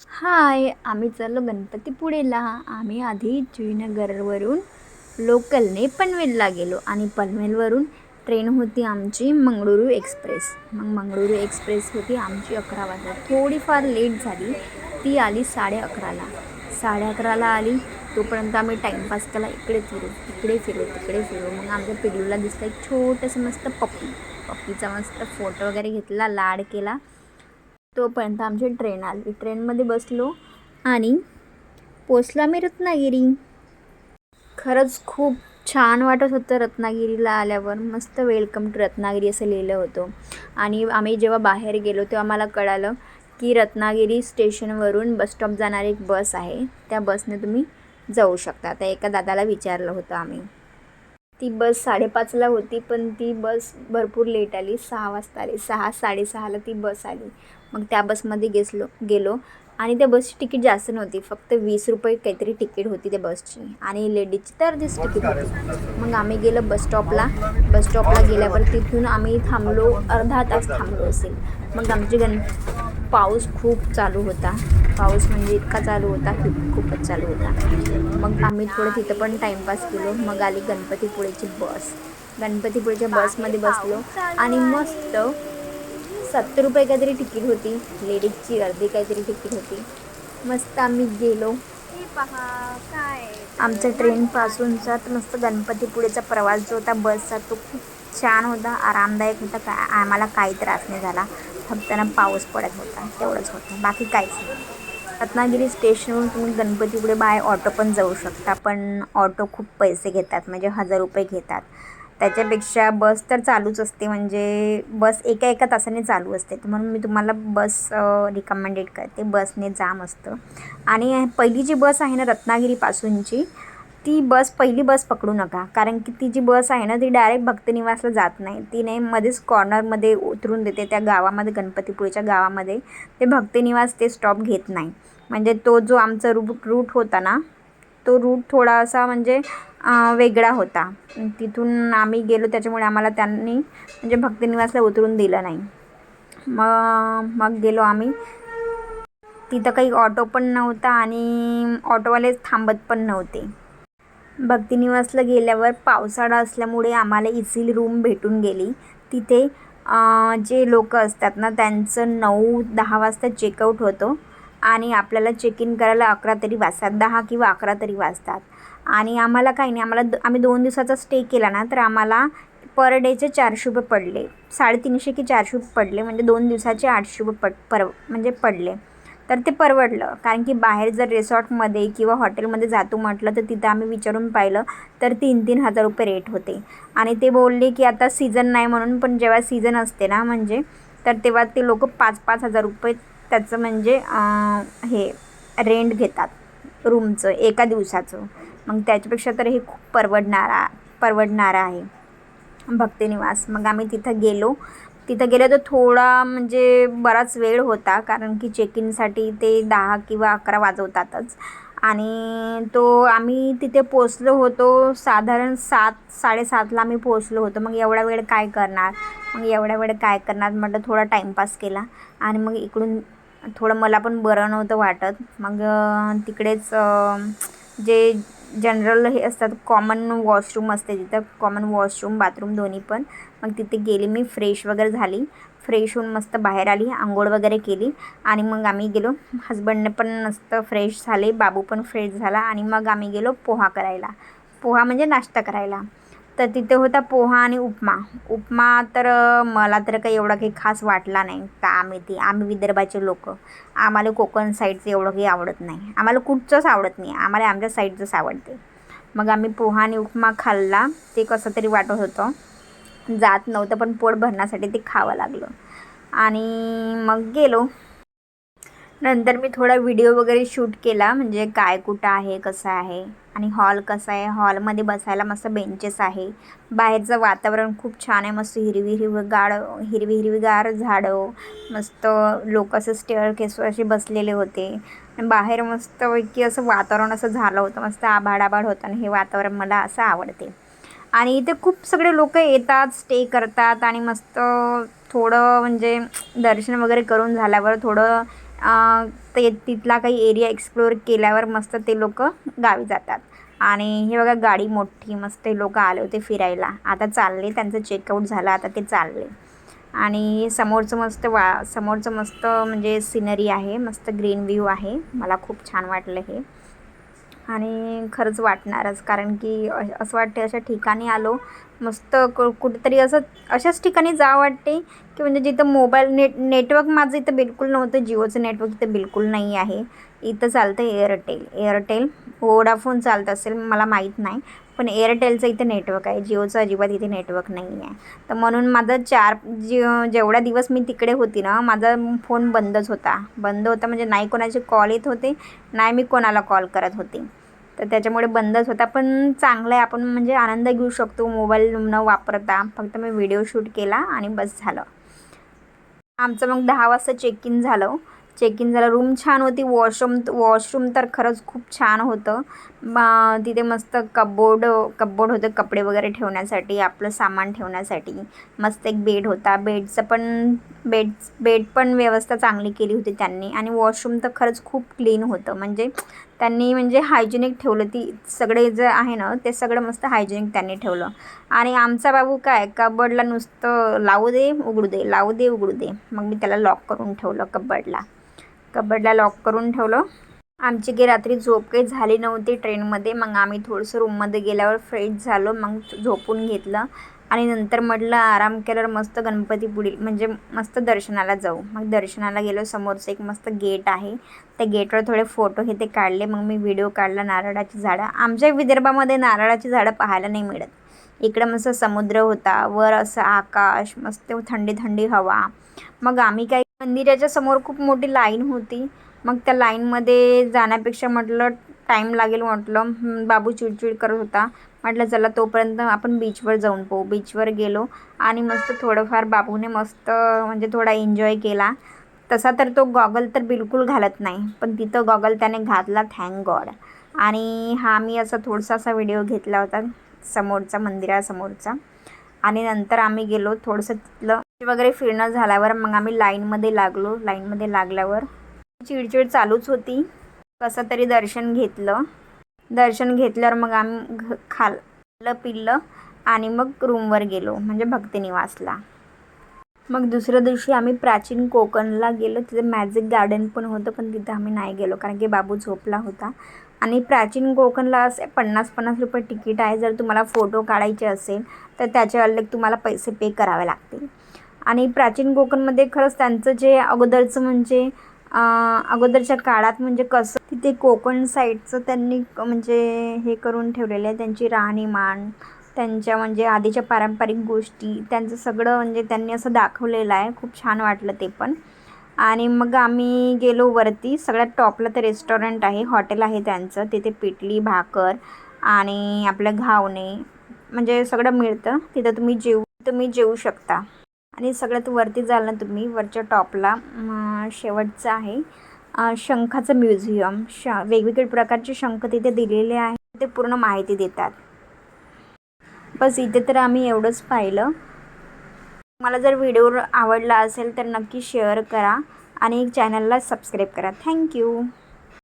हाय, आम्ही चाललो गणपतीपुळेला. आम्ही आधी जुईनगरवरून लोकलने पनवेलला गेलो आणि पनवेलवरून ट्रेन होती आमची मंगळुरू एक्सप्रेस. मग मंगळुरू एक्सप्रेस होती आमची 11 वाजता. थोडीफार लेट झाली, ती आली 11:30ला. 11:30ला आली. तोपर्यंत आम्ही टाईमपास केला, इकडे फिरू तिकडे फिरू तिकडे फिरू. मग आमच्या पिल्लूला दिसलं एक छोटंसं मस्त पप्पीचा मस्त फोटो वगैरे घेतला, लाड केला. तोपर्यंत आमची ट्रेन आली. ट्रेनमध्ये बसलो आणि पोचला मी रत्नागिरी. खरंच खूप छान वाटत होतं रत्नागिरीला आल्यावर. मस्त वेलकम टू रत्नागिरी असं लिहिलं होतं. आणि आम्ही जेव्हा बाहेर गेलो तेव्हा मला कळालं की रत्नागिरी स्टेशनवरून बसस्टॉप जाणारी एक बस आहे, त्या बसने तुम्ही जाऊ शकता. त्या एका दादाला विचारलं होतं आम्ही. ती बस 5:30ला होती, पण ती बस भरपूर लेट आली. 6 वाजता आली. 6-6:30ला ती बस आली. मग त्या बसमध्ये गेलो आणि त्या बसची तिकीट जास्त नव्हती, फक्त 20 रुपये काहीतरी तिकीट होती त्या बसची, आणि लेडीजची तर अर्धीच तिकीट होती. मग आम्ही गेलो बसस्टॉपला गेल्यावर तिथून आम्ही थांबलो, अर्धा तास थांबलो असेल. मग आमची पाऊस खूप चालू होता. पाऊस म्हणजे इतका चालू होता की खूपच चालू होता. मग आम्ही थोडं तिथं पण टाईमपास केलो. मग आली गणपतीपुळेची बस. गणपतीपुळेच्या बसमध्ये बसलो आणि मस्त 70 रुपये काहीतरी तिकीट होती, लेडीजची अर्धी काहीतरी तिकीट होती. मस्त आम्ही गेलो. आमच्या ट्रेनपासूनचा तर मस्त गणपतीपुळेचा प्रवास जो होता बसचा, तो खूप छान होता, आरामदायक होता. आम्हाला काही त्रास नाही झाला. फक्त ना पाऊस पडत होता, तेवढंच होतं, बाकी काहीच नाही. रत्नागिरी स्टेशनवरून तुम्ही गणपतीपुळे बाय ऑटो पण जाऊ शकता, पण ऑटो खूप पैसे घेतात, म्हणजे 1000 रुपये घेतात. त्याच्यापेक्षा बस तर चालूच असते, म्हणजे बस एका तासाने चालू असते. म्हणून मी तुम्हाला बस रिकमेंडेड करते, बसने जा मस्त. आणि पहिली जी बस आहे ना रत्नागिरीपासूनची, ती पहिली बस पकडू नका, कारण की ती जी बस आहे ना ती डायरेक्ट भक्तनिवासला जात नाही. ती नाही, मध्येच कॉर्नरमध्ये उतरून देते त्या गावामध्ये, गणपतीपुळेच्या गावामध्ये. ते भक्तनिवास ते स्टॉप घेत नाही. म्हणजे तो जो आमचा रूट होता ना, तो रूट थोडासा म्हणजे वेगळा होता. तिथून आम्ही गेलो, त्याच्यामुळे आम्हाला त्यांनी म्हणजे भक्तनिवासला उतरून दिलं नाही. मग गेलो आम्ही. तिथं काही ऑटो पण नव्हता आणि ऑटोवाले थांबत पण नव्हते. भक्तिनिवासला गेल्यावर पावसाळा असल्यामुळे आम्हाला इझिली रूम भेटून गेली. तिथे जे लोक असतात ना त्यांचं 9-10 वाजता चेकआउट होतं आणि आपल्याला चेक इन करायला 11 तरी वाजतात, 10 किंवा 11 तरी वाजतात. आणि आम्हाला काही नाही, आम्ही 2 दिवसाचा स्टे केला ना, तर आम्हाला पर डेचे 400 रुपये पडले. 350 की 400 रुपये पडले, म्हणजे 2 दिवसाचे 800 रुपये म्हणजे पडले. तर ते परवडलं, कारण की बाहेर जर रिसॉर्टमध्ये किंवा हॉटेलमध्ये जातो म्हटलं तर तिथं आम्ही विचारून पाहिलं तर 3-3 हजार रुपये रेट होते. आणि ते बोलले की आता सीझन नाही म्हणून, पण जेव्हा सीझन असते ना म्हणजे, तर तेव्हा ते लोक 5-5 हजार रुपये त्याचं म्हणजे हे रेंट घेतात रूमचं एका दिवसाचं. मग त्याच्यापेक्षा तर हे खूप परवडणारं आहे भक्तिनिवास. मग आम्ही तिथं गेलो तर थोडा म्हणजे बराच वेळ होता, कारण की चेक इनसाठी ते 10 किंवा 11 वाजवतातच. आणि आम्ही तिथे पोचलो होतो साधारण 7-7:30ला आम्ही पोचलो होतो. मग एवढा वेळ काय करणार म्हटलं, थोडा टाईमपास केला. आणि मग इकडून थोडं मला पण बरं नव्हतं वाटत. मग तिकडेच जे जनरल हे असतात, कॉमन वॉशरूम असते तिथं, कॉमन वॉशरूम बाथरूम दोन्ही पण. मग तिथे गेली मी, फ्रेश वगैरे झाली. फ्रेश होऊन मस्त बाहेर आली, आंघोळ वगैरे केली आणि मग आम्ही गेलो. हसबंडने पण मस्त फ्रेश झाले, बाबू पण फ्रेश झाला. आणि मग आम्ही गेलो पोहा म्हणजे नाश्ता करायला. तर तिथे होता पोहा आणि उपमा तर मला तर काही एवढा काही खास वाटला नाही. का आम्ही विदर्भाचे लोक, आम्हाला कोकण साईडचं एवढं काही आवडत नाही. आम्हाला कुठचंच आवडत नाही, आम्हाला आमच्या साईडचंच आवडते. मग आम्ही पोहा आणि उपमा खाल्ला. ते कसं तरी वाटत होतं, जात नव्हतं, पण पोट भरण्यासाठी ते खावं लागलं. आणि मग गेलो. नंतर मी थोडा व्हिडिओ वगैरे शूट केला, म्हणजे काय कुठं आहे, कसं आहे आणि हॉल कसा आहे. हॉलमध्ये बसायला मस्त बेंचेस आहे. बाहेरचं वातावरण खूप छान आहे, मस्त हिरवीगार झाडं, मस्त लोक असं स्टेअरकेसवर असे बसलेले होते. बाहेर मस्तपैकी असं वातावरण असं झालं होतं, मस्त आभाळ होतं. आणि हे वातावरण मला असं आवडते. आणि इथे खूप सगळे लोक येतात, स्टे करतात आणि मस्त थोडं म्हणजे दर्शन वगैरे करून झाल्यावर थोडं ते तिथला काही एरिया एक्सप्लोअर केल्यावर मस्त ते लोक गावी जातात. आणि हे बघा गाडी मोठी मस्त लोक आले होते फिरायला, आता चालले, त्यांचं चेकआउट झालं, आता ते चालले. आणि समोरचं मस्त म्हणजे सिनरी आहे, मस्त ग्रीन व्ह्यू आहे, मला खूप छान वाटलं हे. आणि खरंच वाटणारच, कारण की असं वाटते अशा ठिकाणी आलो मस्त कुठेतरी असं अशाच ठिकाणी जावं वाटते की म्हणजे जिथं मोबाईल नेटवर्क माझं इथं बिलकुल नव्हतं. जिओचं नेटवर्क इथं बिलकुल नाही आहे. इथं चालतं एअरटेल वोडाफोन चालत असेल मला माहीत नाही, पण एअरटेलचं इथं नेटवर्क आहे. जिओचं अजिबात इथे नेटवर्क नाही आहे. तर म्हणून माझं जेवढा दिवस मी तिकडे होती ना, माझा फोन बंद होता म्हणजे नाही कोणाचे कॉल येत होते, नाही मी कोणाला कॉल करत होते. तर त्याच्यामुळे बंदच होता. पण चांगलं आहे, आपण म्हणजे आनंद घेऊ शकतो मोबाईल न वापरता. फक्त मी व्हिडिओ शूट केला आणि बस झालं. आमचं मग 10 वाजता चेक इन झालं. रूम छान होती. वॉशरूम तर खरंच खूप छान होतं. तिथे मस्त कबोर्ड होतं कपडे वगैरे ठेवण्यासाठी, आपलं सामान ठेवण्यासाठी. मस्त एक बेड होता. बेड पण व्यवस्था चांगली केली होती त्यांनी. आणि वॉशरूम तर खरंच खूप क्लीन होतं. म्हणजे त्यांनी म्हणजे हायजेनिक ठेवलं. ती सगळे जे आहे ना ते सगळं मस्त हायजेनिक त्यांनी ठेवलं. आणि आमचा बाबू काय कबर्डला नुसतं लावू दे उघडू दे, लावू दे उघडू दे. मग मी त्याला लॉक करून ठेवलं कबर्डला लॉक करून ठेवलं. आमची काही रात्री झोप काही झाली नव्हती ट्रेनमध्ये. मग आम्ही थोडंसं रूममध्ये गेल्यावर फ्रेश झालो, मग झोपून घेतलं. आणि नंतर म्हटलं आराम केल्यावर मस्त गणपतीपुळे म्हणजे मस्त दर्शनाला जाऊ. मग दर्शनाला गेलो. समोरचं एक मस्त गेट आहे, त्या गेटवर थोडे फोटो हे ते काढले. मग मी व्हिडिओ काढला. नारळाची झाडं, आमच्या विदर्भामध्ये नारळाची झाडं पाहायला नाही मिळत. इकडं मस्त समुद्र होता, वर असं आकाश, मस्त थंडी थंडी हवा. मग आम्ही काय मंदिराच्या समोर खूप मोठी लाईन होती. मग त्या लाईनमध्ये जाण्यापेक्षा म्हटलं टाईम लागेल, म्हटलं बाबू चिडचिड करत होता. म्हटलं चला तोपर्यंत आपण बीचवर जाऊन पाहू. बीचवर गेलो आणि मस्त थोडंफार बाबूने मस्त म्हणजे थोडा एन्जॉय केला. तसा तर तो गॉगल तर बिलकुल घालत नाही, पण तिथं गॉगल त्याने घातला, थँक गॉड. आणि हा मी असा थोडासा असा व्हिडिओ घेतला होता समोरचा, मंदिरासमोरचा. आणि नंतर आम्ही गेलो थोडंसं तिथलं वगैरे फिरणं झाल्यावर मग आम्ही लाईनमध्ये लागल्यावर चिडचिड चालूच होती. कसं तरी दर्शन घेतल्यावर मग आम्ही खाल्लं पिल्लं आणि मग रूमवर गेलो, म्हणजे भक्तिनिवासला. मग दुसऱ्या दिवशी आम्ही प्राचीन कोकणला गेलो. तिथे मॅजिक गार्डन पण होतं, पण तिथं आम्ही नाही गेलो कारण की बाबू झोपला होता. आणि प्राचीन कोकणला असे 50-50 रुपये तिकीट आहे. जर तुम्हाला फोटो काढायचे असेल तर त्याचे अलग तुम्हाला पैसे पे करावे लागतील. आणि प्राचीन कोकणमध्ये खरंच त्यांचं जे अगोदरचं म्हणजे अगोदरच्या काळात म्हणजे कसं तिथे कोकण साईडचं त्यांनी म्हणजे हे करून ठेवलेलं आहे. त्यांची राहणीमान, त्यांच्या म्हणजे आधीच्या पारंपरिक गोष्टी, त्यांचं सगळं म्हणजे त्यांनी असं दाखवलेलं आहे. खूप छान वाटलं ते पण. आणि मग आम्ही गेलो वरती. सगळ्यात टॉपला ते रेस्टॉरंट आहे, हॉटेल आहे त्यांचं. तिथे पिठली भाकर आणि आपलं घावणे म्हणजे सगळं मिळतं. तिथं तुम्ही जेवू शकता. आणि सगळ्यात वरती जाल ना तुम्ही, वरच्या टॉपला शेवटचं आहे शंखाचं म्युझियम. वेगवेगळे प्रकारचे शंख तिथे दिलेले आहे, ते पूर्ण माहिती देतात. बस इथे तर आम्ही एवढंच पाहिलं. मला जर व्हिडिओ आवडला असेल तर नक्की शेअर करा आणि चॅनलला सबस्क्राईब करा. थँक्यू.